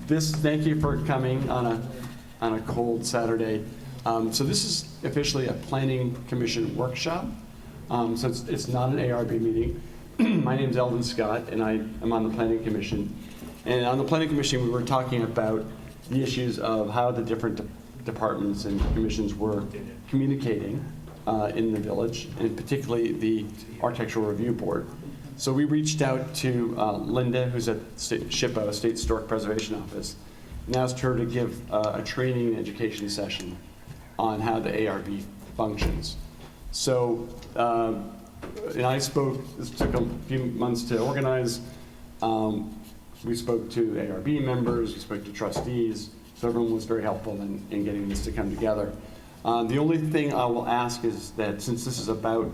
Thank you for coming on a cold Saturday. So this is officially a Planning Commission workshop. So it's not an ARB meeting. My name's Eldon Scott, and I am on the Planning Commission. And on the Planning Commission, we were talking about the issues of how the different departments and commissions were communicating in the village, and particularly the Architectural Review Board. So we reached out to Linda, who's at SHPO, State Historic Preservation Office, and asked her to give a training and education session on how the ARB functions. So, and I spoke, this took a few months to organize. We spoke to ARB members, we spoke to trustees, so everyone was very helpful in getting this to come together. The only thing I will ask is that since this is about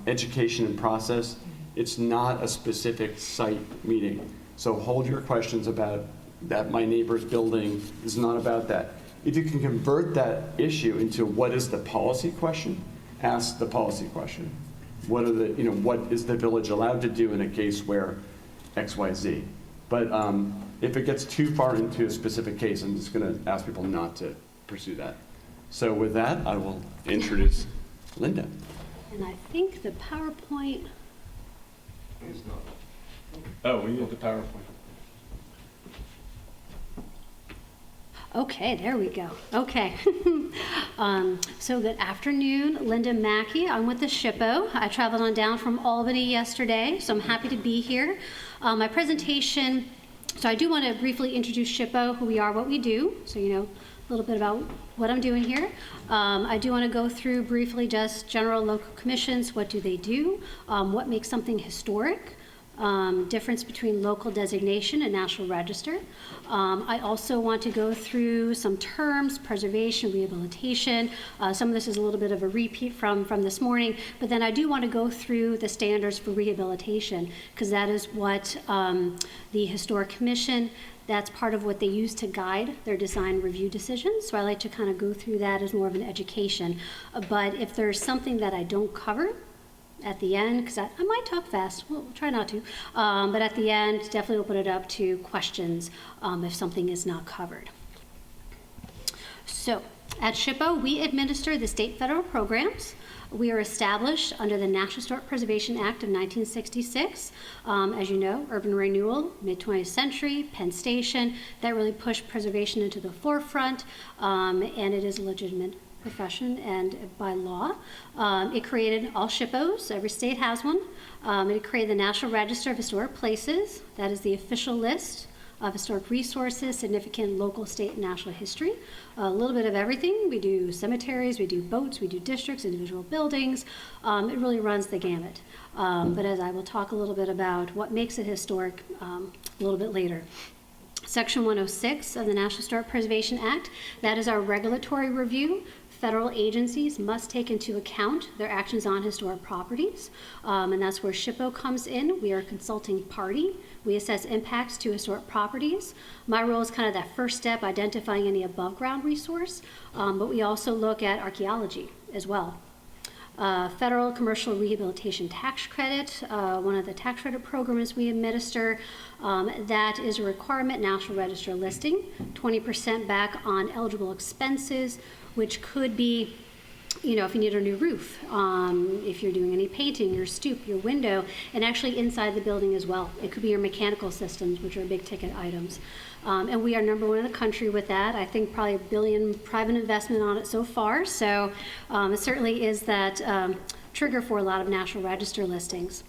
education and process, it's not a specific site meeting. So hold your questions about that my neighbor's building is not about that. If you can convert that issue into what is the policy question, ask the policy question. What are the, what is the village allowed to do in a case where X, Y, Z? But if it gets too far into a specific case, I'm just going to ask people not to pursue that. So with that, I will introduce Linda. And I think the PowerPoint. Oh, we need the PowerPoint. Okay, there we go. Okay. So good afternoon, Linda Mackey. I'm with the SHPO. I traveled on down from Albany yesterday, so I'm happy to be here. My presentation, so I do want to briefly introduce SHPO, who we are, what we do, so you know a little bit about what I'm doing here. I do want to go through briefly just general local commissions, what do they do, what makes something historic, difference between local designation and National Register. I also want to go through some terms, preservation, rehabilitation. Some of this is a little bit of a repeat from this morning, but then I do want to go through the standards for rehabilitation, because that is what the Historic Commission, that's part of what they use to guide their design review decisions. So I like to kind of go through that as more of an education. But if there's something that I don't cover at the end, because I might talk fast, we'll try not to, but at the end, definitely open it up to questions if something is not covered. So at SHPO, we administer the state federal programs. We are established under the National Historic Preservation Act of 1966. As you know, urban renewal, mid-20th century, Penn Station, that really pushed preservation into the forefront, and it is a legitimate profession and by law. It created all SHPOs, every state has one. It created the National Register of Historic Places. That is the official list of historic resources, significant local, state, and national history. A little bit of everything. We do cemeteries, we do boats, we do districts, individual buildings. It really runs the gamut. But as I will talk a little bit about what makes it historic a little bit later. Section 106 of the National Historic Preservation Act, that is our regulatory review. Federal agencies must take into account their actions on historic properties, and that's where SHPO comes in. We are a consulting party. We assess impacts to historic properties. My role is kind of that first step, identifying any above ground resource, but we also look at archaeology as well. Federal Commercial Rehabilitation Tax Credit, one of the tax credit programs we administer, that is a requirement, National Register listing, 20% back on eligible expenses, which could be, if you need a new roof, if you're doing any painting, your stoop, your window, and actually inside the building as well. It could be your mechanical systems, which are big ticket items. And we are #1 in the country with that. I think probably $1 billion private investment on it so far. So it certainly is that trigger for a lot of National Register listings.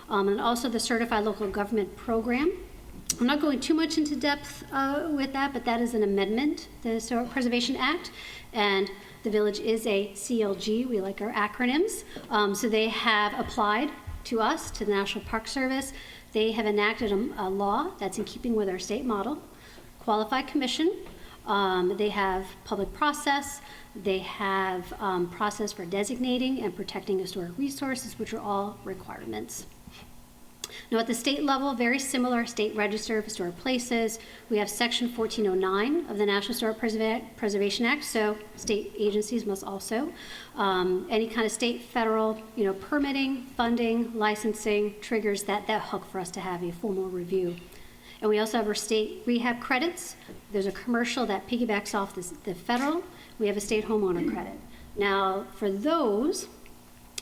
And also the Certified Local Government Program. I'm not going too much into depth with that, but that is an amendment to the Historic Preservation Act. And the village is a CLG. We like our acronyms. So they have applied to us, to the National Park Service. They have enacted a law that's in keeping with our state model. Qualified commission. They have public process. They have process for designating and protecting historic resources, which are all requirements. Now at the state level, very similar, State Register of Historic Places. We have Section 1409 of the National Historic Preservation Act, so state agencies must also. Any kind of state, federal, permitting, funding, licensing triggers that hook for us to have a formal review. And we also have our state rehab credits. There's a commercial that piggybacks off the federal. We have a state homeowner credit. Now, for those,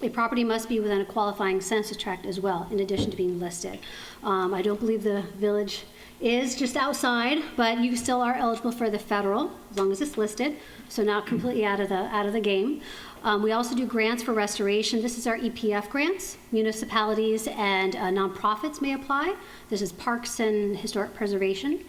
a property must be within a qualifying census tract as well, in addition to being listed. I don't believe the village is just outside, but you still are eligible for the federal, as long as it's listed, so not completely out of the game. We also do grants for restoration. This is our EPF grants. Municipalities and nonprofits may apply. This is parks and historic preservation.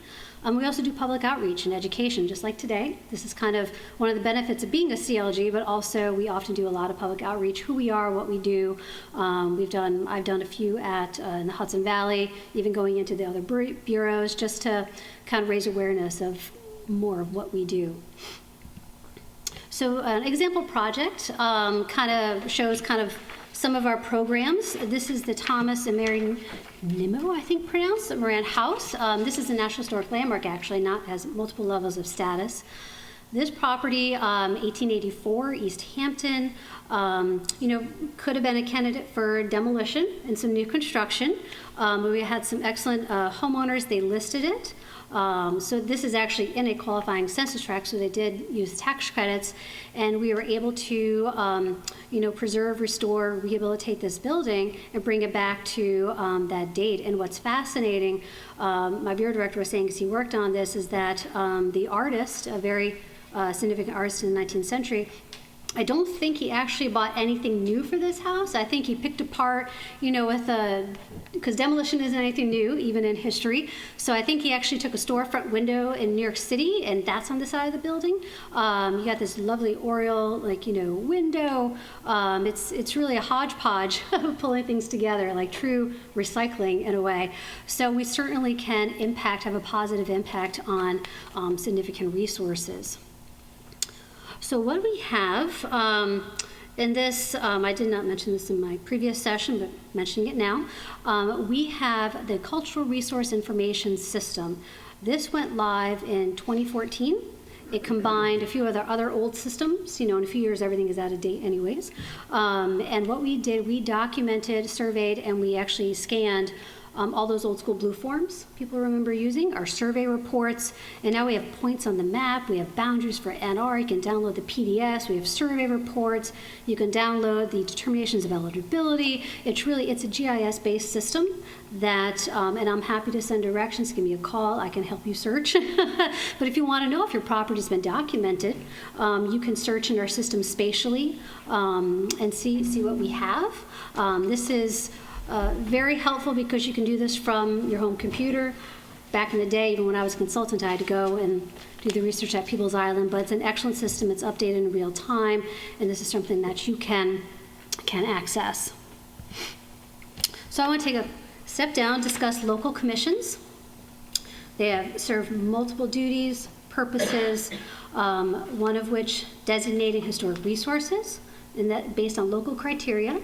We also do public outreach and education, just like today. This is kind of one of the benefits of being a CLG, but also we often do a lot of public outreach, who we are, what we do. I've done a few in the Hudson Valley, even going into the other bureaus, just to kind of raise awareness of more of what we do. So an example project kind of shows some of our programs. This is the Thomas and Mary Nimmo, I think pronounced, Moran House. This is a National Historic Landmark, actually, has multiple levels of status. This property, 1884, East Hampton, could have been a candidate for demolition and some new construction. We had some excellent homeowners, they listed it. So this is actually in a qualifying census tract, so they did use tax credits, and we were able to, preserve, restore, rehabilitate this building and bring it back to that date. And what's fascinating, my bureau director was saying, because he worked on this, is that the artist, a very significant artist in the 19th century, I don't think he actually bought anything new for this house. I think he picked apart, because demolition isn't anything new, even in history. So I think he actually took a storefront window in New York City, and that's on the side of the building. You got this lovely oriel, window. It's really a hodgepodge of pulling things together, like true recycling in a way. So we certainly can have a positive impact on significant resources. So what we have in this, I did not mention this in my previous session, but mentioning it now, we have the Cultural Resource Information System. This went live in 2014. It combined a few other old systems. In a few years, everything is out of date anyways. And what we did, we documented, surveyed, and we actually scanned all those old school blue forms people remember using, our survey reports, and now we have points on the map, we have boundaries for NR, you can download the PDS, we have survey reports, you can download the determinations of eligibility. It's a GIS-based system that, and I'm happy to send directions, give me a call, I can help you search. But if you want to know if your property's been documented, you can search in our system spatially and see what we have. This is very helpful because you can do this from your home computer. Back in the day, even when I was a consultant, I had to go and do the research at People's Island, but it's an excellent system. It's updated in real time, and this is something that you can access. So I want to take a step down, discuss local commissions. They have served multiple duties, purposes, one of which designating historic resources, and that based on local criteria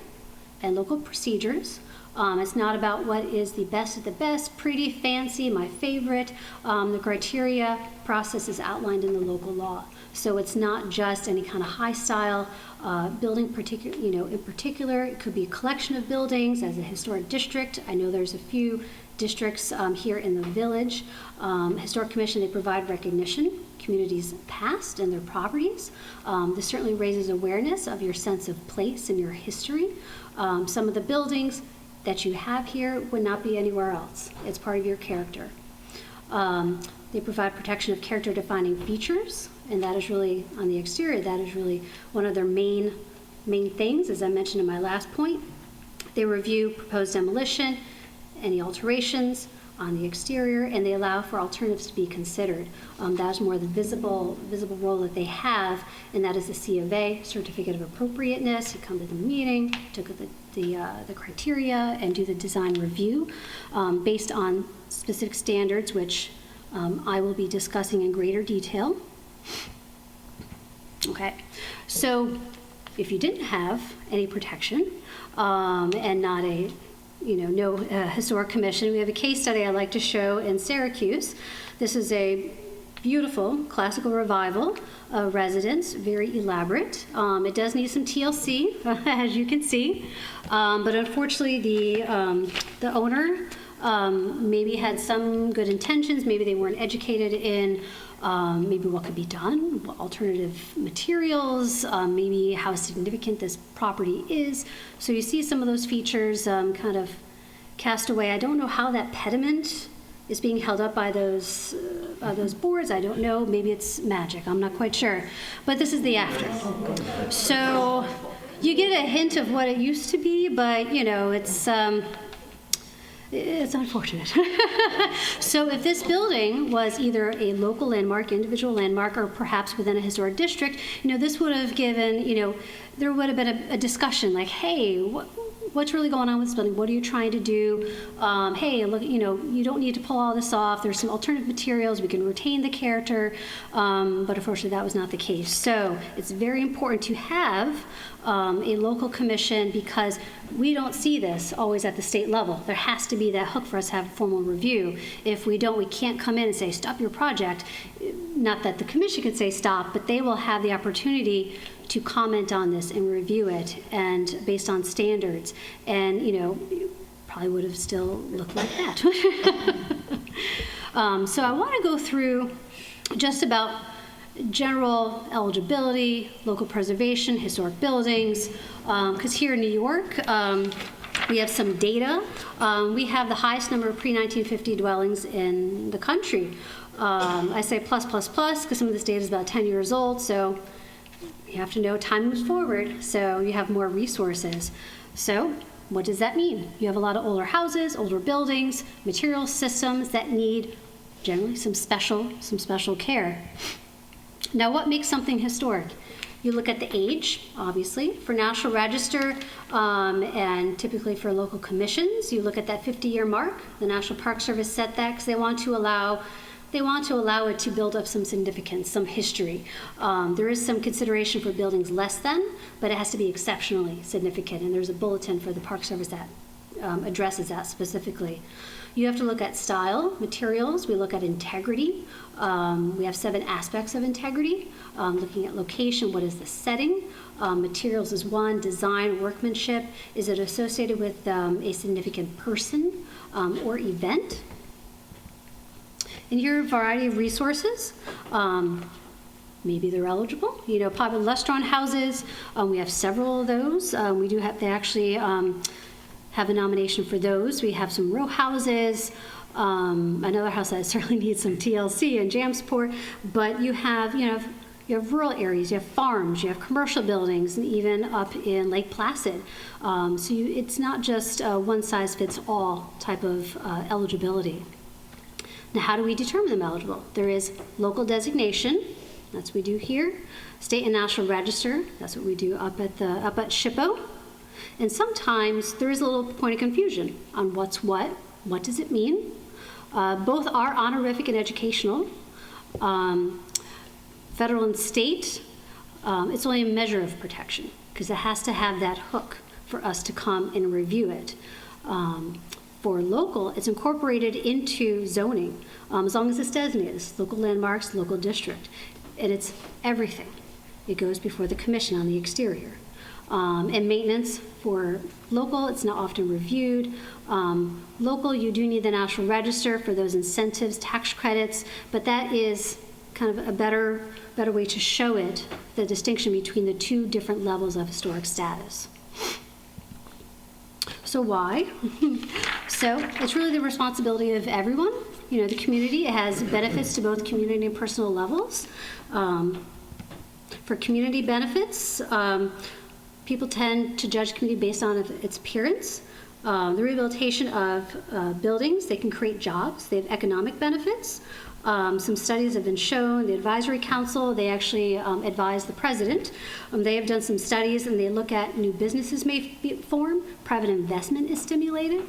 and local procedures. It's not about what is the best of the best, pretty, fancy, my favorite. The criteria process is outlined in the local law. So it's not just any kind of high style building in particular. It could be a collection of buildings as a historic district. I know there's a few districts here in the village. Historic Commission, they provide recognition, communities past and their properties. This certainly raises awareness of your sense of place and your history. Some of the buildings that you have here would not be anywhere else. It's part of your character. They provide protection of character defining features, and that is really, on the exterior, that is really one of their main things, as I mentioned in my last point. They review proposed demolition, any alterations on the exterior, and they allow for alternatives to be considered. That is more the visible role that they have, and that is the C of A, Certificate of Appropriateness. You come to the meeting, look at the criteria, and do the design review based on specific standards, which I will be discussing in greater detail. Okay, so if you didn't have any protection and not a no historic commission, we have a case study I'd like to show in Syracuse. This is a beautiful classical revival residence, very elaborate. It does need some TLC, as you can see, but unfortunately the owner maybe had some good intentions, maybe they weren't educated in maybe what could be done, what alternative materials, maybe how significant this property is. So you see some of those features kind of cast away. I don't know how that pediment is being held up by those boards. I don't know. Maybe it's magic. I'm not quite sure. But this is the after. So you get a hint of what it used to be, but you know, it's unfortunate. So if this building was either a local landmark, individual landmark, or perhaps within a historic district, you know, this would have given, you know, there would have been a discussion like, hey, what's really going on with this building? What are you trying to do? Hey, look, you know, you don't need to pull all this off. There's some alternative materials. We can retain the character. But unfortunately, that was not the case. So it's very important to have a local commission because we don't see this always at the state level. There has to be that hook for us to have a formal review. If we don't, we can't come in and say, stop your project. Not that the commission can say stop, but they will have the opportunity to comment on this and review it, and based on standards. And, you know, probably would have still looked like that. So I want to go through just about general eligibility, local preservation, historic buildings, because here in New York, we have some data. We have the highest number of pre-1950 dwellings in the country. I say plus, plus, plus, because some of this data is about 10 years old, so you have to know time moves forward, so you have more resources. So what does that mean? You have a lot of older houses, older buildings, material systems that need generally some special care. Now, what makes something historic? You look at the age, obviously, for National Register, and typically for local commissions. You look at that 50-year mark. The National Park Service set that because they want to allow it to build up some significance, some history. There is some consideration for buildings less than, but it has to be exceptionally significant, and there's a bulletin for the Park Service that addresses that specifically. You have to look at style, materials. We look at integrity. We have 7 aspects of integrity. Looking at location, what is the setting? Materials is one. Design, workmanship. Is it associated with a significant person or event? And here are a variety of resources. Maybe they're eligible. You know, popular restaurant houses, we have several of those. They actually have a nomination for those. We have some row houses, another house that certainly needs some TLC and jam support, but you have rural areas, you have farms, you have commercial buildings, and even up in Lake Placid. It's not just one size fits all type of eligibility. Now, how do we determine them eligible? There is local designation, that's what we do here. State and National Register, that's what we do up at SHPO. And sometimes there is a little point of confusion on what's what does it mean? Both are honorific and educational. Federal and state, it's only a measure of protection because it has to have that hook for us to come and review it. For local, it's incorporated into zoning, as long as it's designated as local landmarks, local district. And it's everything. It goes before the commission on the exterior. And maintenance for local, it's not often reviewed. Local, you do need the National Register for those incentives, tax credits, but that is kind of a better way to show it, the distinction between the 2 different levels of historic status. So why? So it's really the responsibility of everyone. You know, the community, it has benefits to both community and personal levels. For community benefits, people tend to judge community based on its appearance. The rehabilitation of buildings, they can create jobs. They have economic benefits. Some studies have been shown. The Advisory Council, they actually advise the president. They have done some studies, and they look at new businesses may form. Private investment is stimulated.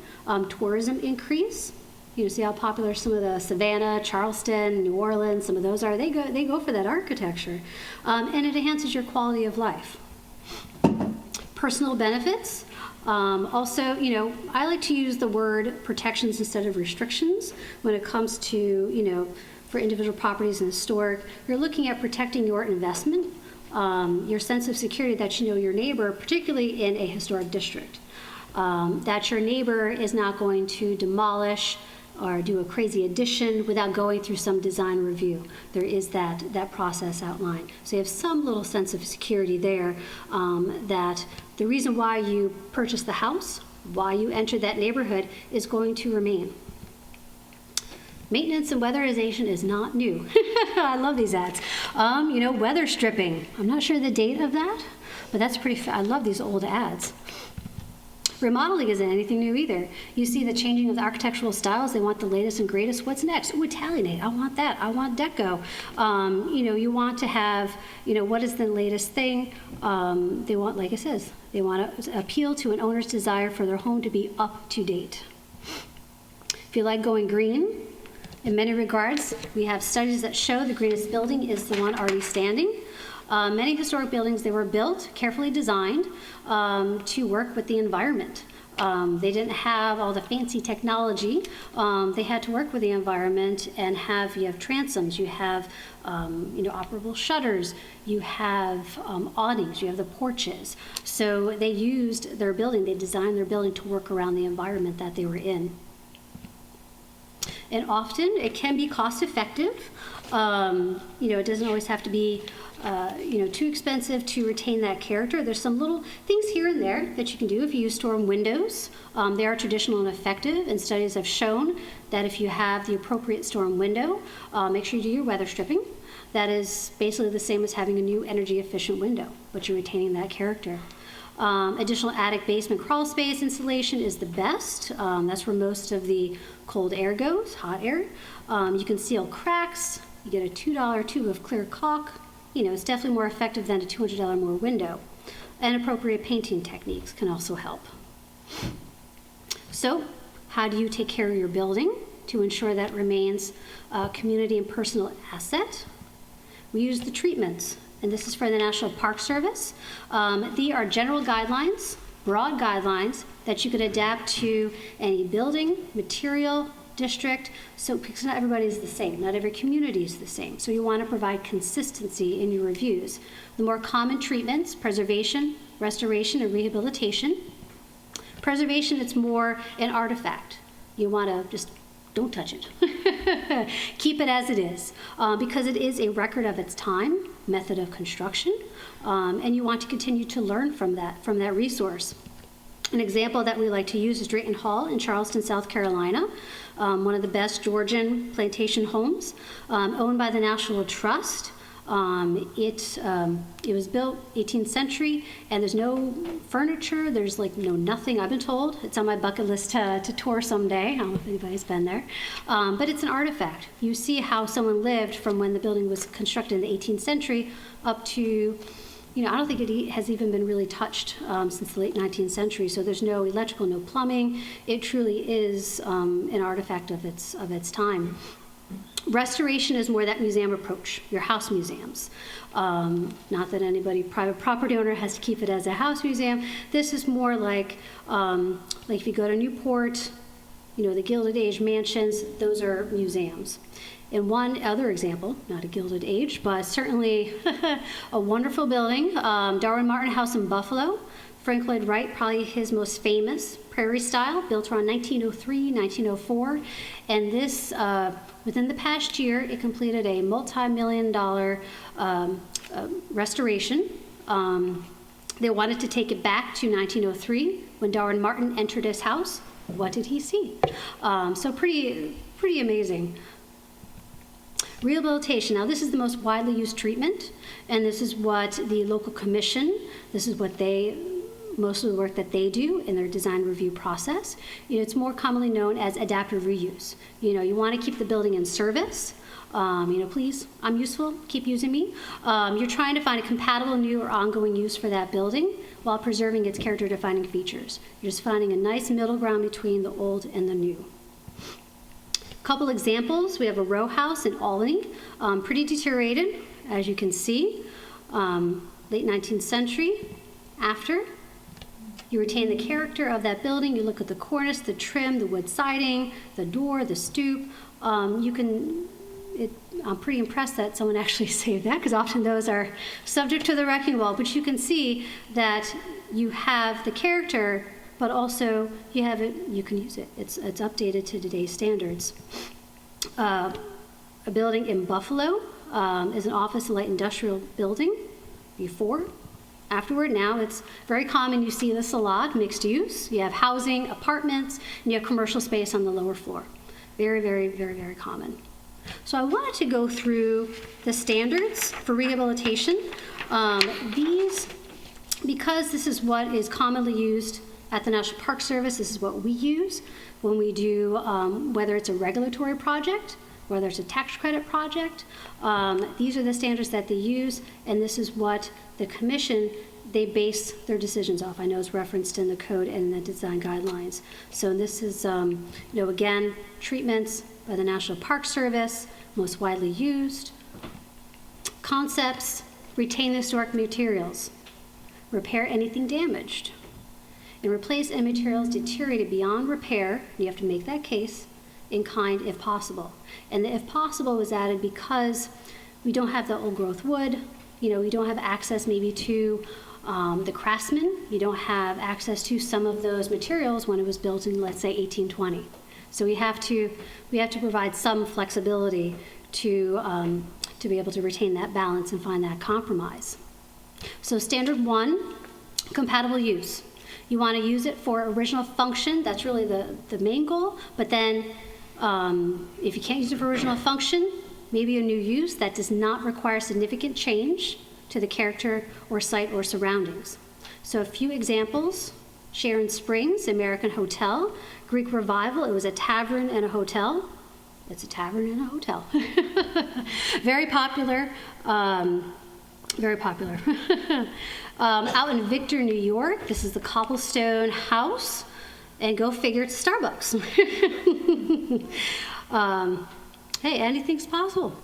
Tourism increase. You know, see how popular some of the Savannah, Charleston, New Orleans, some of those are. They go for that architecture. And it enhances your quality of life. Personal benefits. Also, you know, I like to use the word protections instead of restrictions when it comes to, you know, for individual properties and historic. You're looking at protecting your investment, your sense of security that you know your neighbor, particularly in a historic district. that your neighbor is not going to demolish or do a crazy addition without going through some design review. There is that process outlined. So you have some little sense of security there, that the reason why you purchased the house, why you entered that neighborhood, is going to remain. Maintenance and weatherization is not new. I love these ads. Weather stripping. I'm not sure the date of that, but that's I love these old ads. Remodeling isn't anything new either. You see the changing of the architectural styles. They want the latest and greatest. What's next? Oh, Italianate. I want that. I want deco. You want to have, what is the latest thing? They want, like it says, they want to appeal to an owner's desire for their home to be up to date. If you like going green, in many regards, we have studies that show the greenest building is the one already standing. Many historic buildings, they were built, carefully designed to work with the environment. They didn't have all the fancy technology. They had to work with the environment and you have transoms, you have operable shutters, you have awnings, you have the porches. So they used their building, they designed their building to work around the environment that they were in. And often it can be cost effective. It doesn't always have to be too expensive to retain that character. There's some little things here and there that you can do if you use storm windows. They are traditional and effective, and studies have shown that if you have the appropriate storm window, make sure you do your weather stripping. That is basically the same as having a new energy efficient window, but you're retaining that character. Additional attic basement crawl space insulation is the best. That's where most of the cold air goes, hot air. You can seal cracks. You get a $2 tube of clear caulk. It's definitely more effective than a $200 more window. And appropriate painting techniques can also help. So, how do you take care of your building to ensure that it remains a community and personal asset? We use the treatments, and this is for the National Park Service. These are general guidelines, broad guidelines that you could adapt to any building, material, district, so because not everybody is the same, not every community is the same. So you want to provide consistency in your reviews. The more common treatments, preservation, restoration, and rehabilitation. Preservation, it's more an artifact. You want to just don't touch it. Keep it as it is, because it is a record of its time, method of construction, and you want to continue to learn from that resource. An example that we like to use is Drayton Hall in Charleston, South Carolina, one of the best Georgian plantation homes, owned by the National Trust. It was built 18th century, and there's no furniture, there's nothing, I've been told. It's on my bucket list to tour someday. I don't know if anybody's been there. But it's an artifact. You see how someone lived from when the building was constructed in the 18th century up to, I don't think it has even been really touched since the late 19th century. So there's no electrical, no plumbing. It truly is an artifact of its time. Restoration is more that museum approach, your house museums. Not that anybody, private property owner, has to keep it as a house museum. This is more like if you go to Newport, the Gilded Age mansions, those are museums. And one other example, not a Gilded Age, but certainly a wonderful building, Darwin Martin House in Buffalo. Frank Lloyd Wright, probably his most famous, prairie style, built around 1903, 1904. And this, within the past year, it completed a multi-million-dollar restoration. They wanted to take it back to 1903 when Darwin Martin entered his house. What did he see? So pretty amazing. Rehabilitation. Now, this is the most widely used treatment, and this is what the local commission, this is what most of the work that they do in their design review process. It's more commonly known as adaptive reuse. You want to keep the building in service. Please, I'm useful, keep using me. You're trying to find a compatible new or ongoing use for that building while preserving its character-defining features. You're just finding a nice middle ground between the old and the new. Couple examples, we have a row house in Albany, pretty deteriorated, as you can see, late 19th century. After, you retain the character of that building, you look at the cornice, the trim, the wood siding, the door, the stoop. I'm pretty impressed that someone actually saved that, because often those are subject to the wrecking ball, but you can see that you have the character but also you have it, you can use it. It's updated to today's standards. A building in Buffalo is an office and light industrial building before. Afterward, now it's very common you see this a lot, mixed use. You have housing, apartments, and you have commercial space on the lower floor. Very, very, very, very common. So I wanted to go through the standards for rehabilitation. Because this is what is commonly used at the National Park Service, this is what we use when we do, whether it's a regulatory project, whether it's a tax credit project. These are the standards that they use, and this is what the commission, they base their decisions off. I know it's referenced in the code and the design guidelines. So this is, again, treatments by the National Park Service, most widely used. Concepts: retain historic materials, repair anything damaged, and replace any materials deteriorated beyond repair. You have to make that case in kind if possible. And the if possible was added because we don't have the old growth wood, we don't have access maybe to the craftsman. You don't have access to some of those materials when it was built in, let's say, 1820. So we have to provide some flexibility to be able to retain that balance and find that compromise. So standard 1, compatible use. You want to use it for original function. That's really the main goal. But then if you can't use it for original function, maybe a new use that does not require significant change to the character or site or surroundings. So a few examples: Sharon Springs, American Hotel. Greek Revival, it was a tavern and a hotel. It's a tavern and a hotel. Very popular. Very popular. Out in Victor, New York, this is the Cobblestone House. And go figure, it's Starbucks. Hey, anything's possible.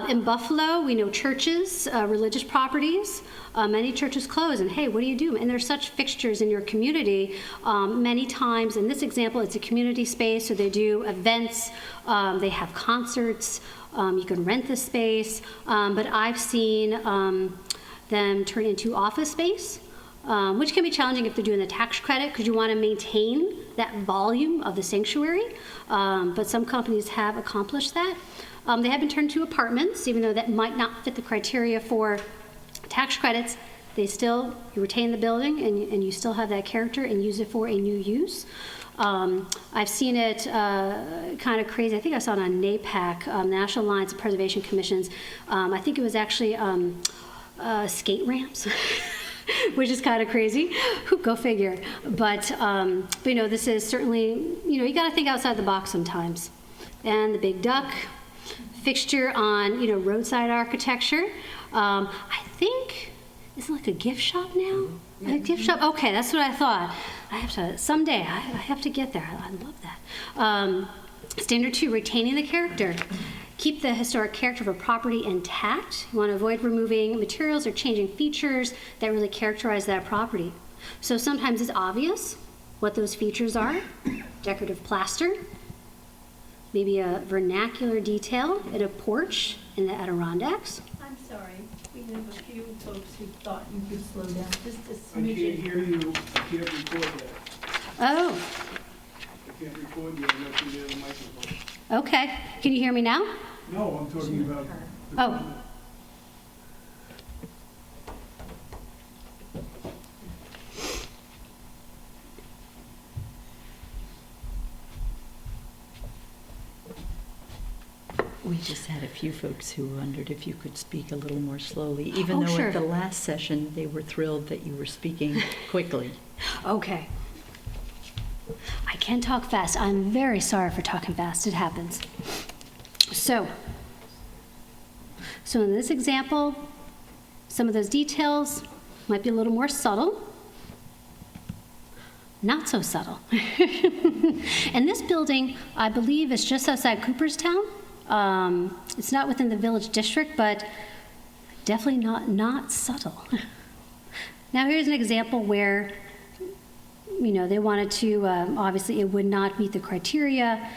In Buffalo, we know churches, religious properties. Many churches close, and hey, what do you do? And there's such fixtures in your community. Many times, in this example, it's a community space, so they do events, they have concerts, you can rent the space, but I've seen them turn into office space, which can be challenging if they're doing the tax credit, because you want to maintain that volume of the sanctuary, but some companies have accomplished that. They have been turned to apartments, even though that might not fit the criteria for tax credits. You retain the building, and you still have that character and use it for a new use. I've seen it kind of crazy. I think I saw it on NAPAC, National Alliance of Preservation Commissions. I think it was actually skate ramps. Which is kind of crazy. Go figure. But this is certainly, you got to think outside the box sometimes. And the big duck fixture on, roadside architecture. I think, is it like a gift shop now? A gift shop? Okay, that's what I thought. Someday, I have to get there. I love that. Standard 2, retaining the character. Keep the historic character of a property intact. You want to avoid removing materials or changing features that really characterize that property. So sometimes it's obvious what those features are. Decorative plaster, maybe a vernacular detail in a porch in the Adirondacks. I'm sorry, we have a few folks who thought you could slow down just a I can't smidgen. hear you, I can't record that. Oh, I can't record you unless you near the microphone. okay. Can you hear me now? No, I'm talking about. Oh. We just had a few folks who wondered if you could speak a little more slowly, even though sure. at the last session they were thrilled that you were speaking quickly. Okay. I can talk fast. I'm very sorry for talking fast. It happens. So in this example, some of those details might be a little more subtle. Not so subtle. And this building, I believe, is just outside Cooperstown. It's not within the village district, but definitely not subtle. Now here's an example where, they wanted to, obviously it would not meet the criteria,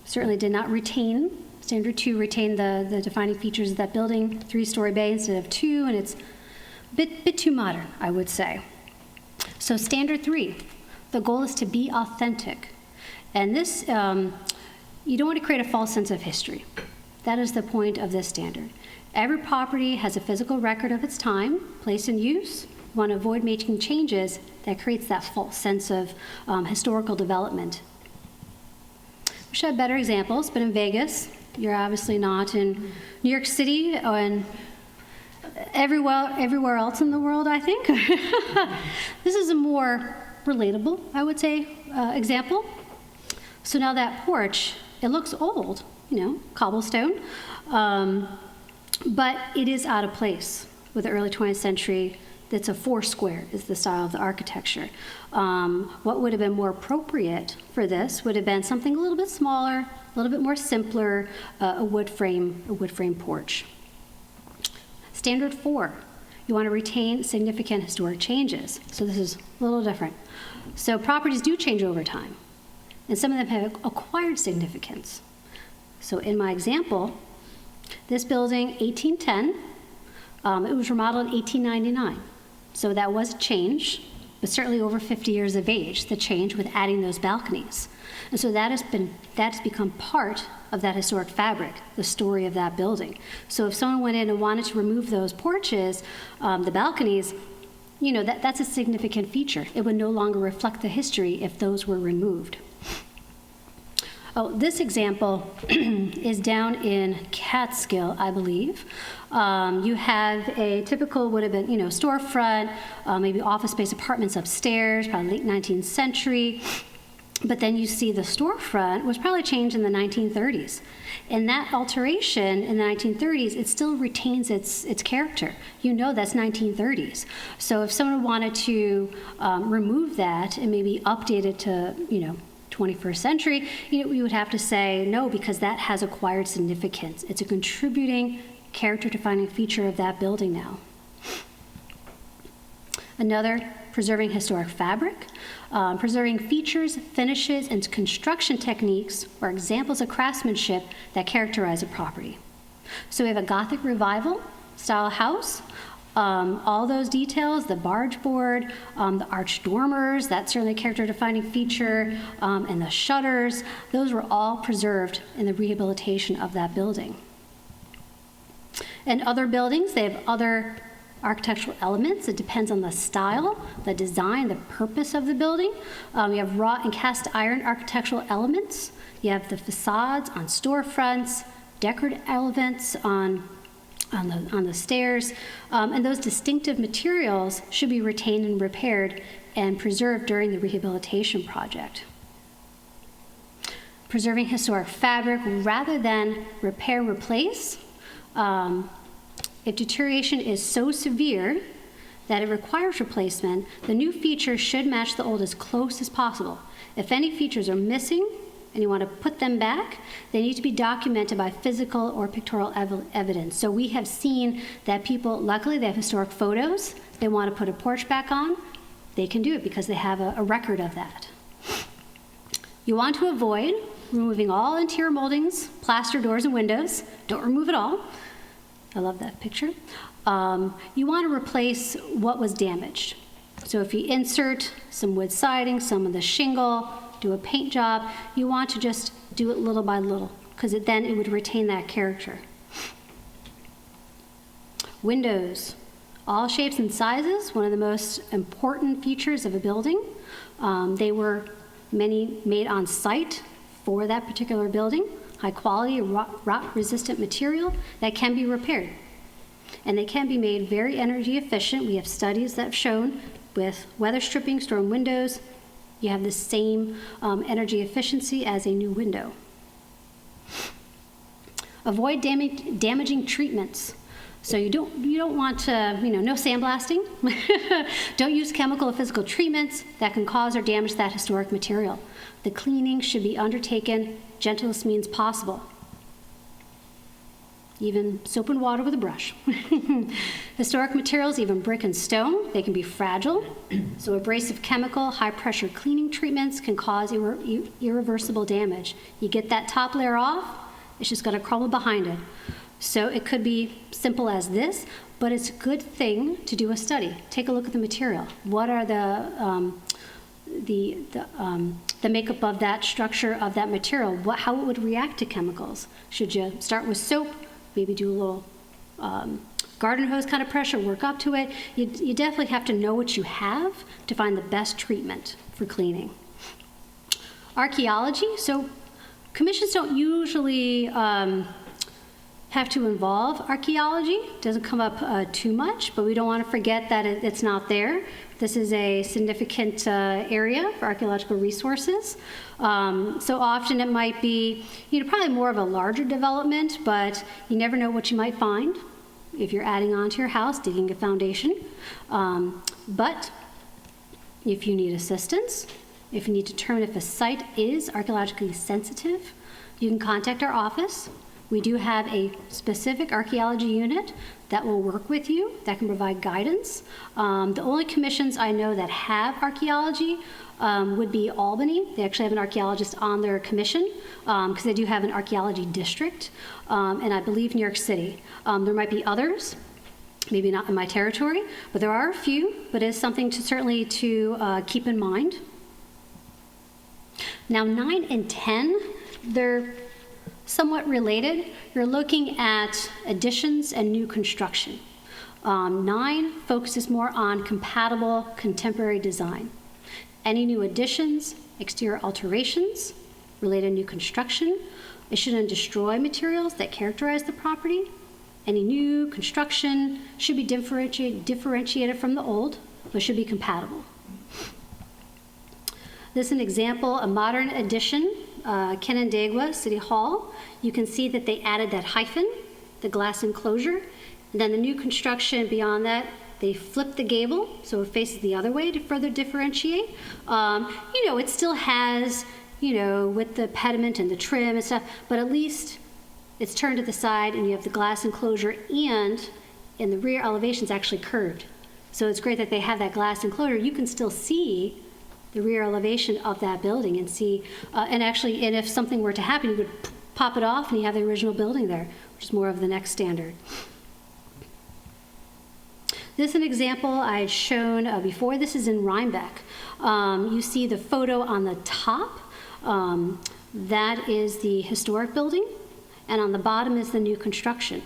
certainly did not retain, standard 2 retain the defining features of that building, 3-story bay instead of 2, and it's a bit too modern, I would say. So standard 3, the goal is to be authentic. And this, you don't want to create a false sense of history. That is the point of this standard. Every property has a physical record of its time, place, and use. You want to avoid making changes that creates that false sense of historical development. We should have better examples, but in Vegas, you're obviously not in New York City and everywhere else in the world, I think. This is a more relatable, I would say, example. So now that porch, it looks old, cobblestone, but it is out of place with the early 20th century. That's a 4 square is the style of the architecture. What would have been more appropriate for this would have been something a little bit smaller, a little bit more simpler, a wood frame porch. Standard 4, you want to retain significant historic changes. So this is a little different. So properties do change over time, and some of them have acquired significance. So in my example, this building, 1810, it was remodeled in 1899. So that was a change, but certainly over 50 years of age, the change with adding those balconies. And so that has become part of that historic fabric, the story of that building. So if someone went in and wanted to remove those porches, the balconies, that's a significant feature. It would no longer reflect the history if those were removed. Oh, this example is down in Catskill, I believe. You have a typical, would have been, storefront, maybe office space apartments upstairs, probably late 19th century. But then you see the storefront was probably changed in the 1930s. And that alteration in the 1930s, it still retains its character. That's 1930s. So if someone wanted to remove that and maybe update it to, 21st century, we would have to say no, because that has acquired significance. It's a contributing character-defining feature of that building now. Another, preserving historic fabric. Preserving features, finishes, and construction techniques are examples of craftsmanship that characterize a property. So we have a Gothic Revival style house. All those details, the barge board, the arched dormers, that's certainly a character-defining feature, and the shutters, those were all preserved in the rehabilitation of that building. And other buildings, they have other architectural elements. It depends on the style, the design, the purpose of the building. You have wrought and cast iron architectural elements. You have the facades on storefronts, decorative elements on the stairs, and those distinctive materials should be retained and repaired and preserved during the rehabilitation project. Preserving historic fabric rather than repair and replace. If deterioration is so severe that it requires replacement, the new features should match the old as close as possible. If any features are missing and you want to put them back, they need to be documented by physical or pictorial evidence. So we have seen that people, luckily they have historic photos, they want to put a porch back on, they can do it because they have a record of that. You want to avoid removing all interior moldings, plaster, doors, and windows. Don't remove it all. I love that picture. You want to replace what was damaged. So if you insert some wood siding, some of the shingle, do a paint job, you want to just do it little by little, because then it would retain that character. Windows, all shapes and sizes, one of the most important features of a building. They were many made on site for that particular building. High quality, rot-resistant material that can be repaired. And they can be made very energy efficient. We have studies that have shown with weather stripping, storm windows, you have the same energy efficiency as a new window. Avoid damaging treatments. So you don't want to, no sandblasting. Don't use chemical or physical treatments that can cause or damage that historic material. The cleaning should be undertaken gentlest means possible. Even soap and water with a brush. Historic materials, even brick and stone, they can be fragile. So abrasive chemical, high pressure cleaning treatments can cause irreversible damage. You get that top layer off, it's just going to crumble behind it. So it could be simple as this, but it's a good thing to do a study. Take a look at the material. What are the makeup of that structure of that material? How it would react to chemicals? Should you start with soap, maybe do a little garden hose kind of pressure, work up to it? You definitely have to know what you have to find the best treatment for cleaning. Archaeology. So commissions don't usually have to involve archaeology. It doesn't come up too much, but we don't want to forget that it's not there. This is a significant area for archaeological resources. So often it might be, probably more of a larger development, but you never know what you might find if you're adding on to your house, digging a foundation. But if you need assistance, if you need to determine if a site is archaeologically sensitive, you can contact our office. We do have a specific archaeology unit that will work with you, that can provide guidance. The only commissions I know that have archaeology would be Albany. They actually have an archaeologist on their commission because they do have an archaeology district, and I believe New York City. There might be others, maybe not in my territory, but there are a few, but it is something to certainly to keep in mind. Now 9 and 10, they're somewhat related. You're looking at additions and new construction. 9 focuses more on compatible contemporary design. Any new additions, exterior alterations, related new construction, it shouldn't destroy materials that characterize the property. Any new construction should be differentiated from the old, but should be compatible. This is an example, a modern addition, Canandaigua City Hall. You can see that they added that hyphen, the glass enclosure, and then the new construction beyond that, they flipped the gable so it faces the other way to further differentiate. It still has, with the pediment and the trim and stuff, but at least it's turned to the side and you have the glass enclosure, and in the rear elevation is actually curved. So it's great that they have that glass enclosure. You can still see the rear elevation of that building and see, and if something were to happen, you could pop it off and you have the original building there, which is more of the next standard. This is an example I had shown before. This is in Rhinebeck. You see the photo on the top. That is the historic building, and on the bottom is the new construction.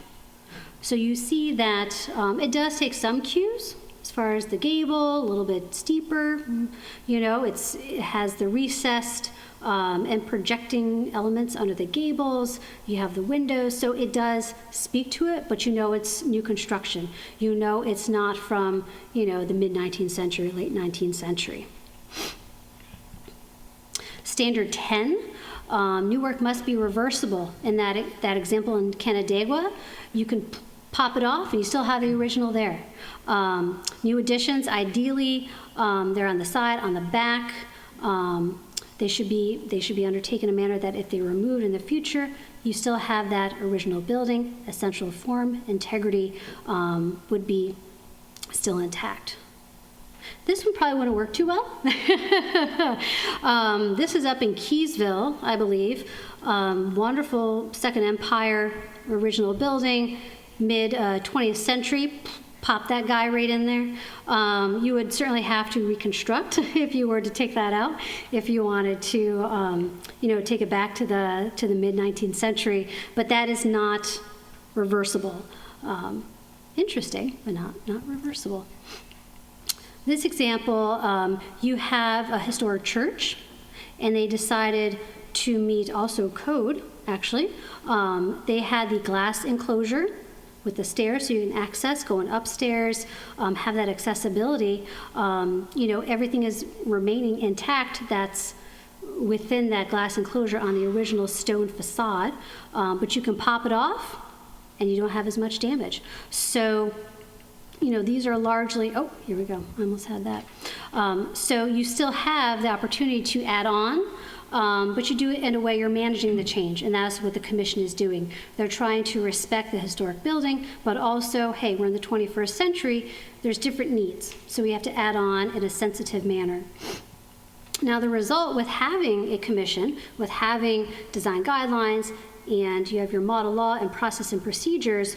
So you see that it does take some cues. As far as the gable, a little bit steeper, it has the recessed and projecting elements under the gables. You have the windows, so it does speak to it, but it's new construction. It's not from, the mid-19th century, late 19th century. Standard 10, new work must be reversible. In that example in Canandaigua, you can pop it off and you still have the original there. New additions, ideally, they're on the side, on the back. They should be undertaken in a manner that if they were removed in the future, you still have that original building, essential form, integrity would be still intact. This one probably wouldn't work too well. This is up in Keysville, I believe. Wonderful Second Empire original building, mid-20th century. Pop that guy right in there. You would certainly have to reconstruct if you were to take that out, if you wanted to, take it back to the mid-19th century. But that is not reversible. Interesting, but not reversible. This example, you have a historic church, and they decided to meet also code, actually. They had the glass enclosure with the stairs so you can access, going upstairs, have that accessibility. Everything is remaining intact that's within that glass enclosure on the original stone facade, but you can pop it off and you don't have as much damage. So, these are largely, oh, here we go, I almost had that. So you still have the opportunity to add on, but you do it in a way you're managing the change, and that's what the commission is doing. They're trying to respect the historic building, but also, hey, we're in the 21st century, there's different needs, so we have to add on in a sensitive manner. Now the result with having a commission, with having design guidelines, and you have your model law and process and procedures,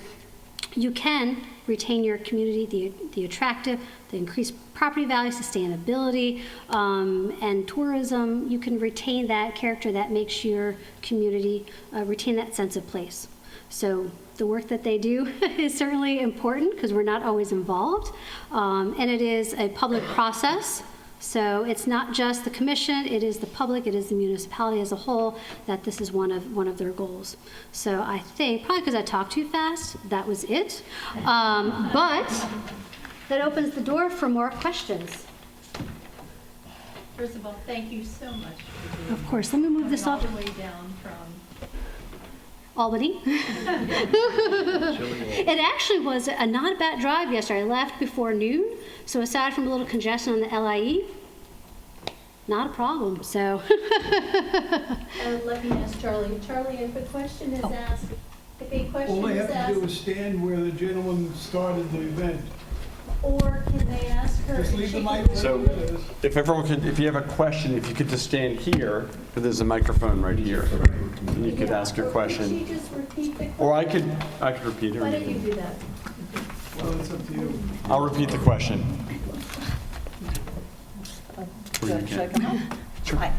you can retain your community, the attractive, the increased property value, sustainability, and tourism. You can retain that character that makes your community retain that sense of place. So the work that they do is certainly important because we're not always involved, and it is a public process. So it's not just the commission, it is the public, it is the municipality as a whole, that this is one of their goals. So I think, probably because I talked too fast, that was it. But that opens the door for more questions. First of all, thank you so much for doing Of course, let me move this off. all the way down from Albany. It actually was a not a bad drive yesterday. I left before noon, so aside from a little congestion on the LIE, not a problem. So. let me ask Charlie. Charlie, if a question is asked, if a question All they is have to do is asked, stand where the gentleman started the event. or can they ask her? Just if leave she the can- mic So- where it is. If everyone could, if you have a question, if you could just stand here, but there's a microphone right here, and you could Yeah, ask your or question. Could she just repeat the question? Or I could repeat Why don't it. you do that? Well, it's up to you. I'll repeat the question. Or you Should I can. come up? Hi.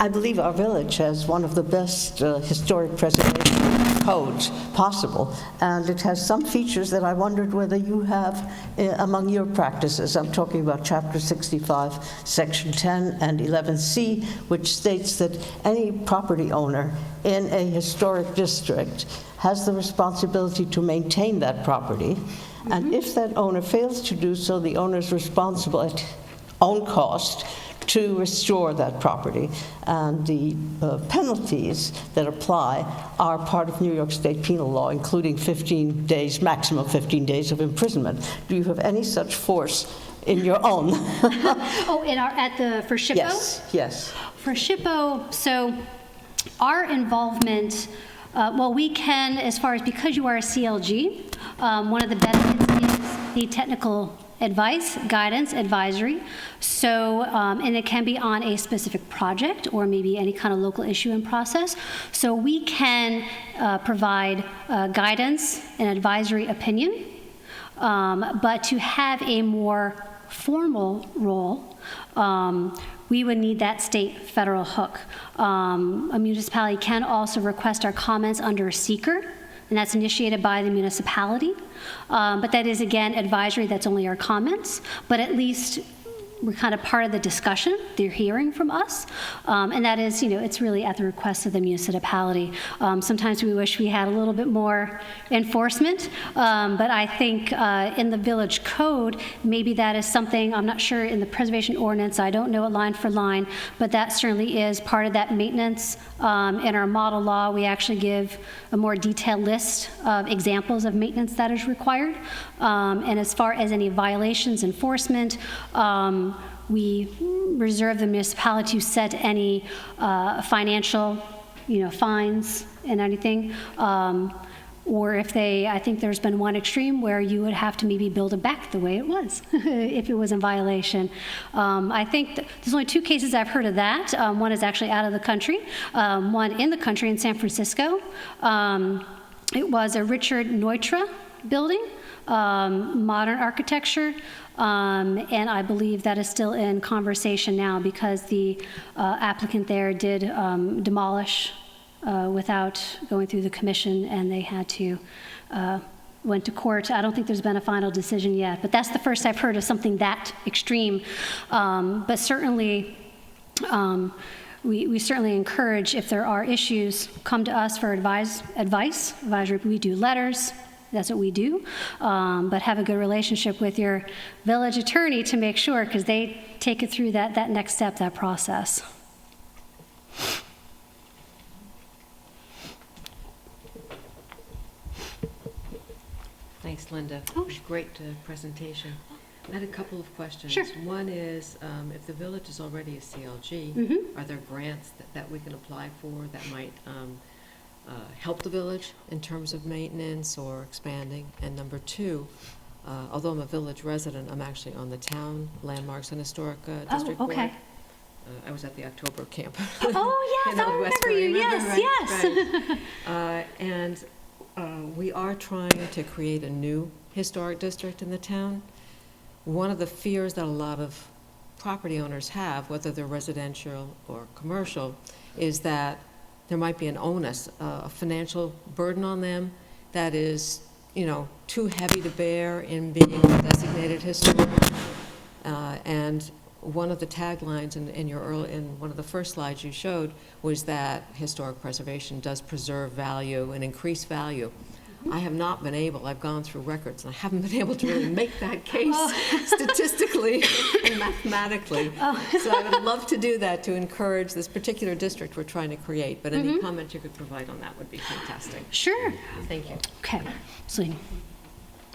I believe our village has one of the best historic preservation codes possible, and it has some features that I wondered whether you have among your practices. I'm talking about Chapter 65, Section 10 and 11C, which states that any property owner in a historic district has the responsibility to maintain that property, and if that owner fails to do so, the owner is responsible at own cost to restore that property. And the penalties that apply are part of New York State penal law, including 15 days, maximum 15 days of imprisonment. Do you have any such force in your own? Oh, for SHPO? Yes, yes. For SHPO, so our involvement, well, we can, as far as, because you are a CLG, one of the benefits is the technical advice, guidance, advisory. So, and it can be on a specific project or maybe any kind of local issue and process. So we can provide guidance and advisory opinion, but to have a more formal role, we would need that state federal hook. A municipality can also request our comments under a seeker, and that's initiated by the municipality. But that is, again, advisory, that's only our comments, but at least we're kind of part of the discussion. They're hearing from us. And that is, it's really at the request of the municipality. Sometimes we wish we had a little bit more enforcement, but I think in the village code, maybe that is something, I'm not sure in the preservation ordinance, I don't know it line for line, but that certainly is part of that maintenance. In our model law, we actually give a more detailed list of examples of maintenance that is required. And as far as any violations, enforcement, we reserve the municipality to set any financial, fines and anything. Or if I think there's been one extreme where you would have to maybe build it back the way it was if it was in violation. I think there's only 2 cases I've heard of that. One is actually out of the country, one in the country in San Francisco. It was a Richard Neutra building, modern architecture. And I believe that is still in conversation now because the applicant there did demolish without going through the commission, and they had to went to court. I don't think there's been a final decision yet, but that's the first I've heard of something that extreme. But certainly, we certainly encourage, if there are issues, come to us for advisory. We do letters. That's what we do. But have a good relationship with your village attorney to make sure, because they take it through that next step, that process. Thanks, Linda. Oh, It was a great presentation. I had a couple of questions. Sure. One is, if the village is already a CLG, Mhm. are there grants that we can apply for that might help the village in terms of maintenance or expanding? And number 2, although I'm a village resident, I'm actually on the town landmarks and historic district board. okay. I was at the October camp. Oh, yes, in I Old remember Westbury. you. Yes, Right, yes. right. And we are trying to create a new historic district in the town. One of the fears that a lot of property owners have, whether they're residential or commercial, is that there might be an onus, a financial burden on them that is, too heavy to bear in being designated historic. And one of the taglines in one of the first slides you showed was that historic preservation does preserve value and increase value. I have not been able, I've gone through records, and I haven't been able to really make that case statistically and mathematically. So I would love to do that to encourage this particular district we're trying to create, but any comment you could provide on that would be fantastic. Sure. Thank you. Okay, so a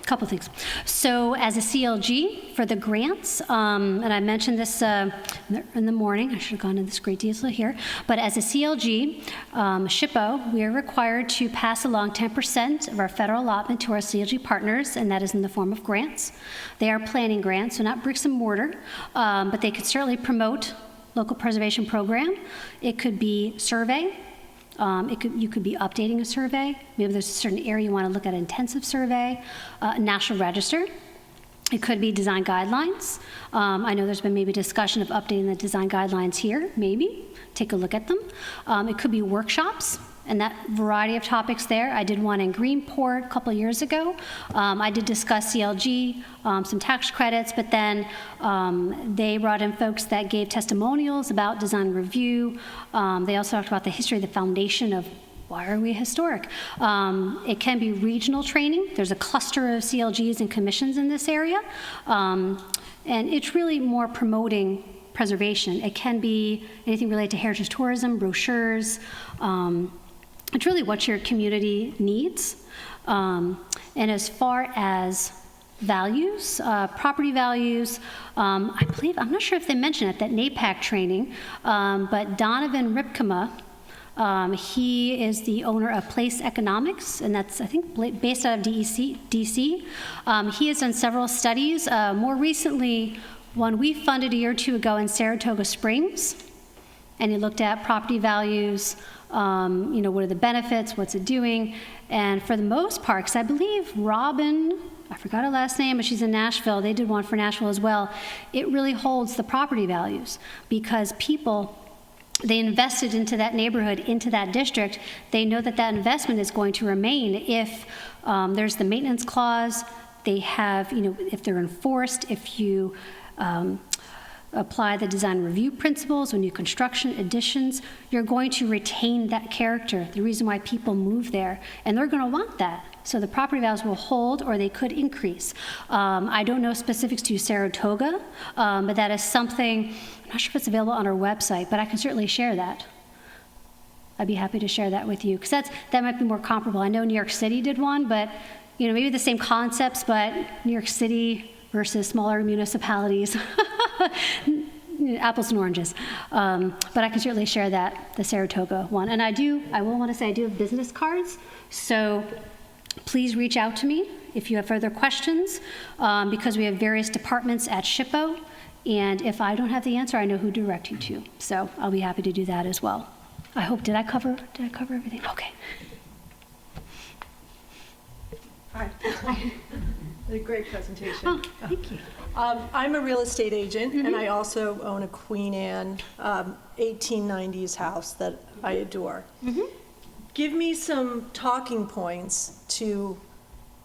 couple things. So as a CLG for the grants, and I mentioned this in the morning, I should have gone into this great detail here, but as a CLG, SHPO, we are required to pass along 10% of our federal allotment to our CLG partners, and that is in the form of grants. They are planning grants, so not bricks and mortar, but they could certainly promote local preservation program. It could be survey. You could be updating a survey. Maybe there's a certain area you want to look at an intensive survey, National Register. It could be design guidelines. I know there's been maybe discussion of updating the design guidelines here, maybe. Take a look at them. It could be workshops, and that variety of topics there. I did one in Greenport a couple years ago. I did discuss CLG, some tax credits, but then they brought in folks that gave testimonials about design review. They also talked about the history of the foundation of why are we historic? It can be regional training. There's a cluster of CLGs and commissions in this area. And it's really more promoting preservation. It can be anything related to heritage tourism, brochures. It's really what your community needs. And as far as values, property values, I believe, I'm not sure if they mentioned it, that NAPAC training, but Donovan Ripkema, he is the owner of Place Economics, and that's, I think, based out of DC. He has done several studies. More recently, one we funded a year or two ago in Saratoga Springs, and he looked at property values, what are the benefits, what's it doing, and for the most part, because I believe Robin, I forgot her last name, but she's in Nashville, they did one for Nashville as well, it really holds the property values, because people, they invested into that neighborhood, into that district. They know that that investment is going to remain if there's the maintenance clause. They have, if they're enforced, if you apply the design review principles when new construction additions, you're going to retain that character, the reason why people move there, and they're going to want that. So the property values will hold or they could increase. I don't know specifics to Saratoga, but that is something, I'm not sure if it's available on our website, but I can certainly share that. I'd be happy to share that with you, because that might be more comparable. I know New York City did one, but maybe the same concepts, but New York City versus smaller municipalities. Apples and oranges. But I can certainly share that, the Saratoga one. And I will want to say I do have business cards, so please reach out to me if you have further questions, because we have various departments at SHPO, and if I don't have the answer, I know who to direct you to. So I'll be happy to do that as well. I hope, did I cover everything? Okay. Hi. A great presentation. Oh, thank you. I'm a real estate agent, and I also own a Queen Anne 1890s house that I adore. Give me some talking points to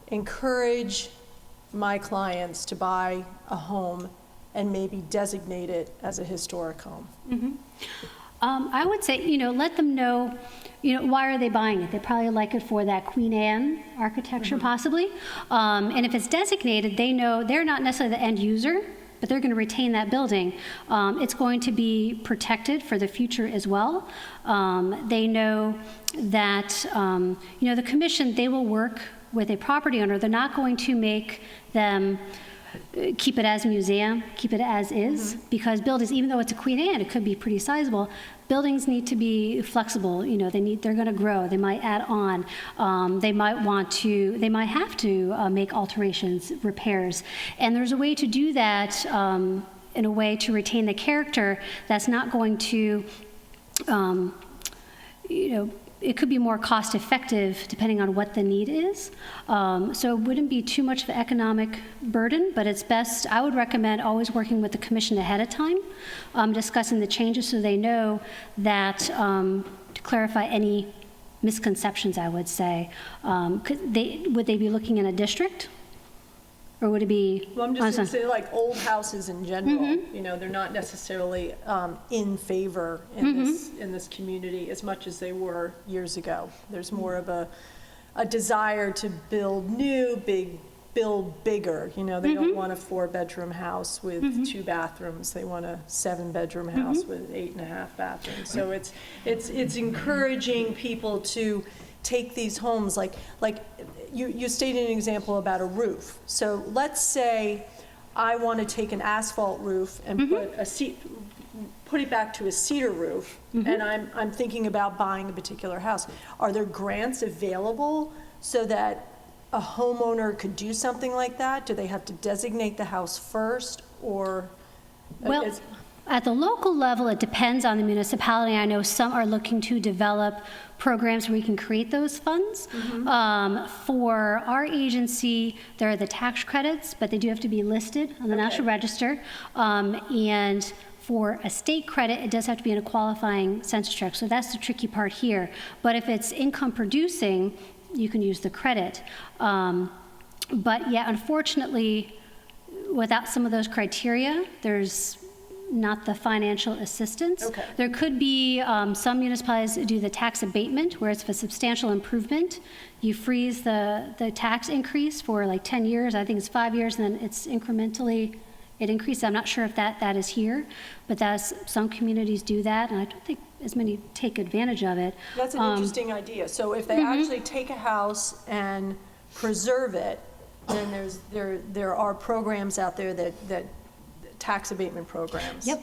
encourage my clients to buy a home and maybe designate it as a historic home. I would say, let them know, why are they buying it? They probably like it for that Queen Anne architecture, possibly. And if it's designated, they know they're not necessarily the end user, but they're going to retain that building. It's going to be protected for the future as well. They know that, the commission, they will work with a property owner. They're not going to make them keep it as a museum, keep it as is, because buildings, even though it's a Queen Anne, it could be pretty sizable. Buildings need to be flexible. They're going to grow. They might add on. They might have to make alterations, repairs, and there's a way to do that in a way to retain the character that's not going to, it could be more cost-effective depending on what the need is. So it wouldn't be too much of an economic burden, but it's best, I would recommend always working with the commission ahead of time, discussing the changes so they know that, to clarify any misconceptions, I would say. Would they be looking in a district? Or would it be? Well, I'm just going to say, like, old houses in general, Mm-hmm. you know, they're not necessarily in favor in Mm-hmm. this community as much as they were years ago. There's more of a desire to build new, build bigger. You know, they Mm-hmm. don't want a 4-bedroom house with 2 bathrooms. They want a 7-bedroom house Mm-hmm. with 8.5 bathrooms. So it's encouraging people to take these homes, like you stated an example about a roof. So let's say I want to take an asphalt roof and put it back to a cedar roof, and I'm thinking about buying a particular house. Are there grants available so that a homeowner could do something like that? Do they have to designate the house first, or? Well, at the local level, it depends on the municipality. I know some are looking to develop programs where we can create those funds. For our agency, there are the tax credits, but they do have to be listed on the National Register. And for a state credit, it does have to be in a qualifying census tract. So that's the tricky part here. But if it's income producing, you can use the credit. But yeah, unfortunately, without some of those criteria, there's not the financial assistance. Okay. There could be some municipalities do the tax abatement, where it's a substantial improvement. You freeze the tax increase for like 10 years. I think it's 5 years, and then it's incrementally, it increases. I'm not sure if that is here, but some communities do that, and I don't think as many take advantage of it. That's an interesting idea. So if they actually take a house and preserve it, then there are programs out there that tax abatement programs. Yep.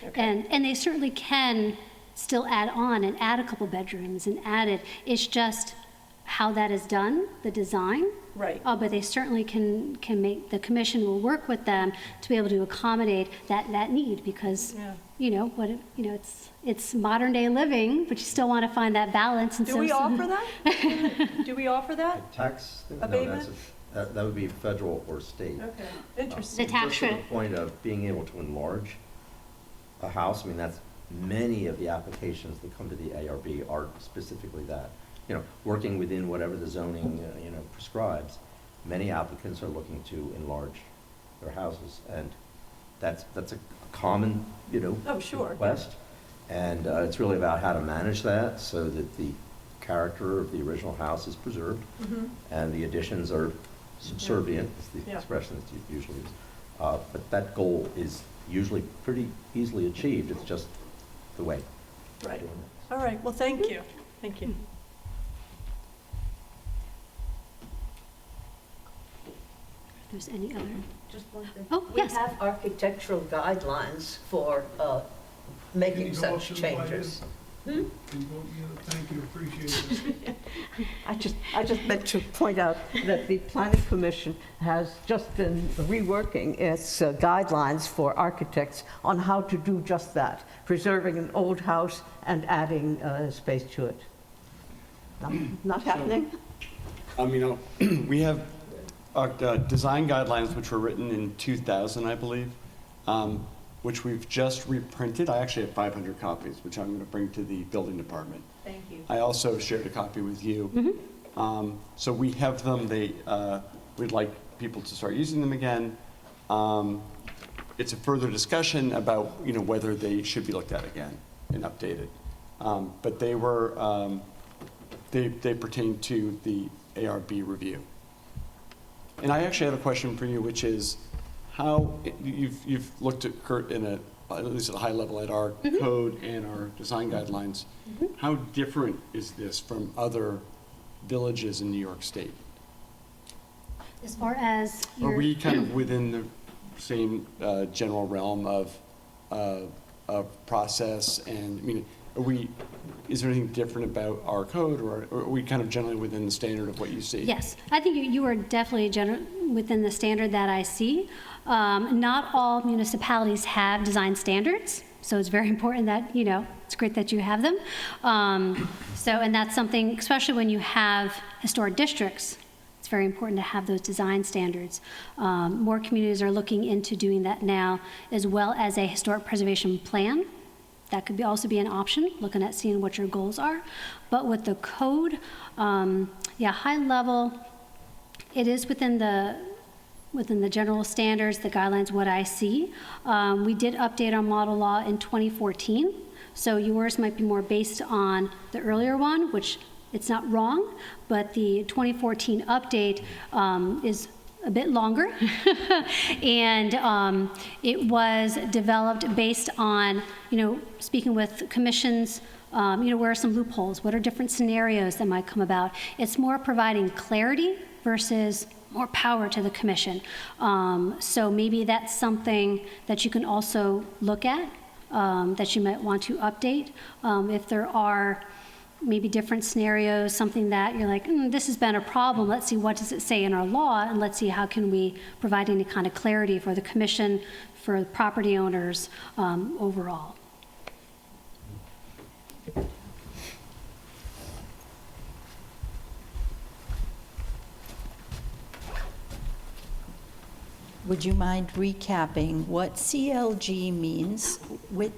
Okay. And they certainly can still add on and add a couple bedrooms and add it. It's just how that is done, the design. Right. But they certainly can make, the commission will work with them to be able to accommodate that need, because, it's modern day living, but you still want to find that balance. And Do we offer that? Do we offer that? Tax? No, Abatement? that would be federal or state. Okay, interesting. The tax Just to the credit. point of being able to enlarge a house, I mean, that's many of the applications that come to the ARB are specifically that. Working within whatever the zoning, prescribes, many applicants are looking to enlarge their houses, and that's a common, Oh, sure. request. And it's really about how to manage that so that the character of the original house is preserved, and the additions are subservient, is the Yeah. expression that's usually used. But that goal is usually pretty easily achieved. It's just the way. Right. Doing it. All right, well, thank you. Thank you. If there's any other. Just one thing. Oh, yes. We have architectural guidelines for making Can you go up such to the changes. Can you go- Thank you, appreciate it. I just meant to point out that the Planning Commission has just been reworking its guidelines for architects on how to do just that, preserving an old house and adding space to it. Not happening? We have design guidelines which were written in 2000, I believe, which we've just reprinted. I actually have 500 copies, which I'm going to bring to the building department. Thank you. I also shared a copy with you. So we have them. We'd like people to start using them again. It's a further discussion about whether they should be looked at again and updated. But they were they pertain to the ARB review. And I actually have a question for you, which is how you've looked at Kurt at least at a high level at our code and our design guidelines. How different is this from other villages in New York State? As far as Are we kind of within the same general realm of process? And is there anything different about our code, or are we kind of generally within the standard of what you see? Yes, I think you are definitely within the standard that I see. Not all municipalities have design standards, So it's very important that, it's great that you have them. And that's something, especially when you have historic districts, it's very important to have those design standards. More communities are looking into doing that now, as well as a historic preservation plan. That could also be an option, looking at seeing what your goals are. But with the code, high level, it is within the general standards, the guidelines, what I see. We did update our model law in 2014, so yours might be more based on the earlier one, which it's not wrong, but the 2014 update is a bit longer. And it was developed based on, speaking with commissions, where are some loopholes? What are different scenarios that might come about? It's more providing clarity versus more power to the commission. So maybe that's something that you can also look at, that you might want to update. If there are maybe different scenarios, something that you're like, this has been a problem, let's see what does it say in our law, and let's see how can we provide any kind of clarity for the commission, for the property owners overall. Would you mind recapping what CLG means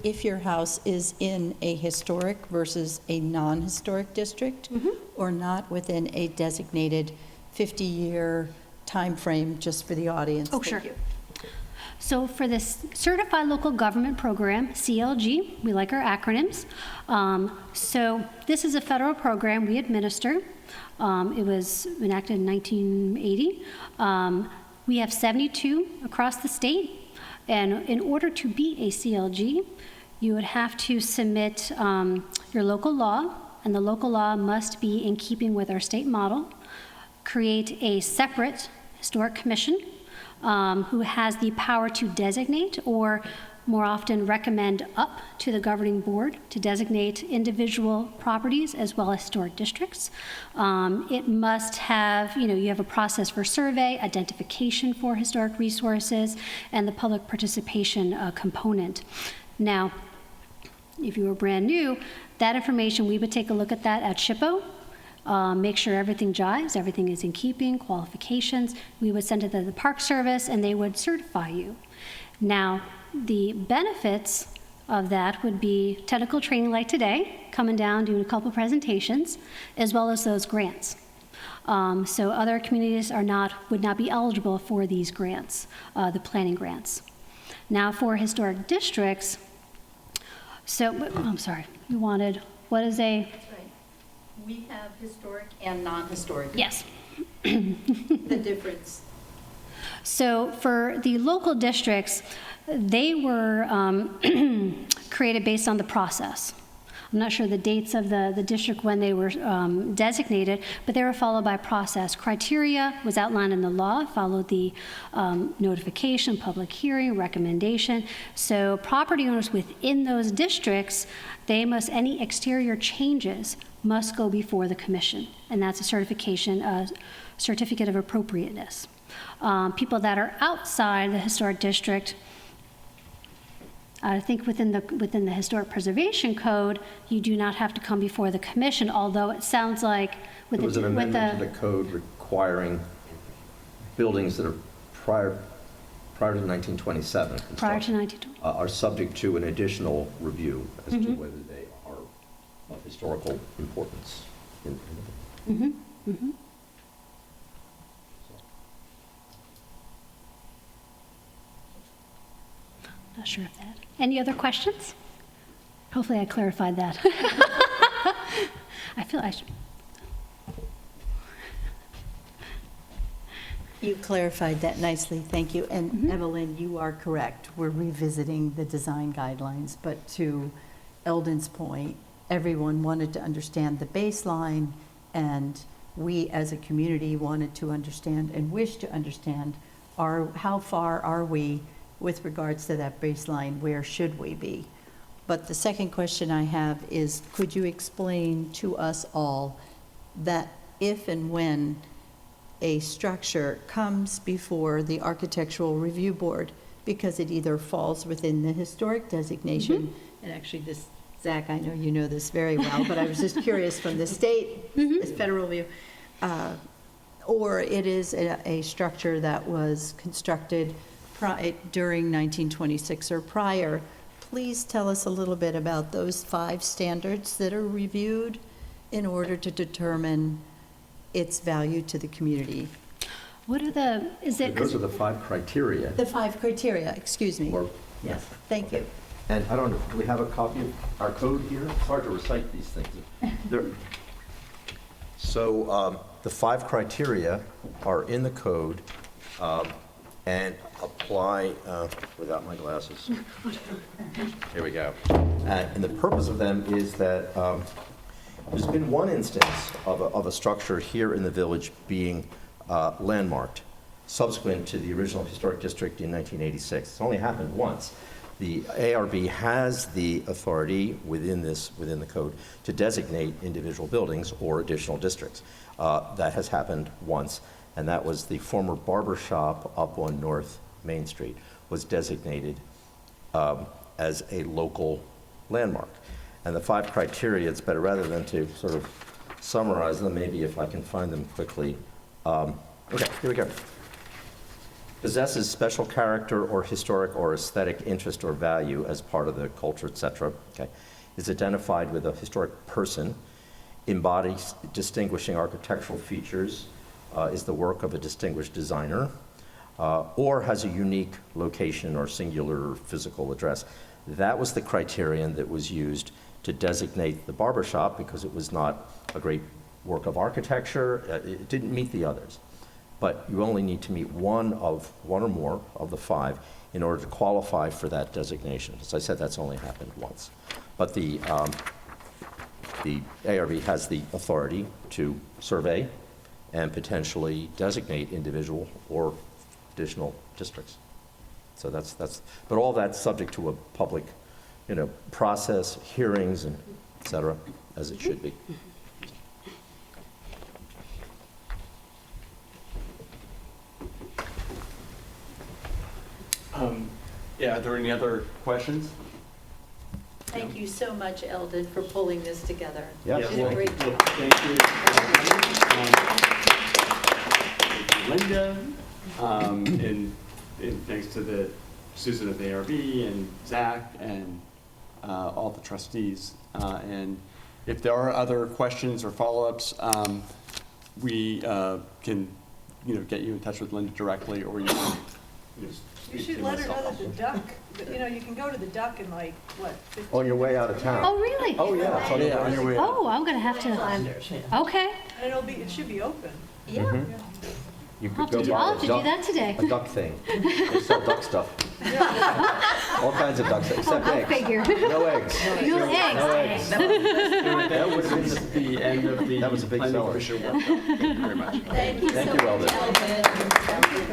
if your house is in a historic versus a non-historic district, or not within a designated 50-year time frame, just for the audience? Oh, sure. So for this Certified Local Government Program, CLG, we like our acronyms. So this is a federal program we administer. It was enacted in 1980. We have 72 across the state, and in order to be a CLG, you would have to submit your local law, and the local law must be in keeping with our state model, create a separate historic commission who has the power to designate, or more often recommend up to the governing board to designate individual properties as well as historic districts. It must have, you have a process for survey, identification for historic resources, and the public participation component. Now, if you were brand new, that information, we would take a look at that at SHPO, make sure everything jives, everything is in keeping, qualifications. We would send it to the Park Service, and they would certify you. Now, the benefits of that would be technical training like today, coming down, doing a couple presentations, as well as those grants. So other communities would not be eligible for these grants, the planning grants. Now for historic districts, I'm sorry, you wanted, what is a? That's right. We have historic and non-historic. Yes. The difference. So for the local districts, they were created based on the process. I'm not sure the dates of the district when they were designated, but they were followed by process. Criteria was outlined in the law, followed the notification, public hearing, recommendation. So property owners within those districts, any exterior changes must go before the commission, and that's a certificate of appropriateness. People that are outside the historic district, I think within the Historic Preservation Code, you do not have to come before the commission, although it sounds like There was an amendment to the code requiring buildings that are prior to 1927 prior to construction 1920. are subject to an additional review as to whether they are of historical importance. Not sure of that. Any other questions? Hopefully I clarified that. I feel I should. You clarified that nicely, thank you. And Evelyn, you are correct. We're revisiting the design guidelines, but to Eldon's point, everyone wanted to understand the baseline, and we as a community wanted to understand and wish to understand how far are we with regards to that baseline, where should we be? But the second question I have is, could you explain to us all that if and when a structure comes before the Architectural Review Board, because it either falls within the historic designation, and actually this, Zach, I know you know this very well, but I was just curious from the state, this federal view, or it is a structure that was constructed during 1926 or prior. Please tell us a little bit about those 5 standards that are reviewed in order to determine its value to the community. What are the, is it? Those are the 5 criteria. The 5 criteria, excuse me. Or- Yes, thank you. And I don't know, do we have a copy of our code here? It's hard to recite these things. So the 5 criteria are in the code and apply, without my glasses. Here we go. And the purpose of them is that there's been one instance of a structure here in the village being landmarked subsequent to the original historic district in 1986. It's only happened once. The ARB has the authority within the code to designate individual buildings or additional districts. That has happened once, and that was the former barber shop up on North Main Street was designated as a local landmark. And the 5 criteria, it's better rather than to sort of summarize them, maybe if I can find them quickly. Okay, here we go. Possesses special character or historic or aesthetic interest or value as part of the culture, etc. Okay. Is identified with a historic person, embodies distinguishing architectural features, is the work of a distinguished designer, or has a unique location or singular physical address. That was the criterion that was used to designate the barber shop because it was not a great work of architecture. It didn't meet the others. But you only need to meet one or more of the 5 in order to qualify for that designation. As I said, that's only happened once. But the ARB has the authority to survey and potentially designate individual or additional districts. So but all that's subject to a public, process, hearings, and et cetera, as it should be. Yeah, are there any other questions? Thank you so much, Eldon, for pulling this together. Yes. You did a great job. Thank you. Linda, and thanks to Susan of the ARB and Zach and all the trustees. And if there are other questions or follow-ups, we can, get you in touch with Linda directly, or you can You should let her know that the duck, you can go to the duck in 15 On your way out of town. Oh, really? Oh, yeah. It's on your way out. Oh, I'm going to have to, okay. And it should be open. Yeah. You I'll could have go buy to do that today. a duck thing. They sell duck stuff. All kinds of duck stuff, except I'll eggs. figure. No eggs. No eggs. No eggs. That would have been the end of the That was a big planning seller. commission workshop. Thank you very much. Thank you, Eldon.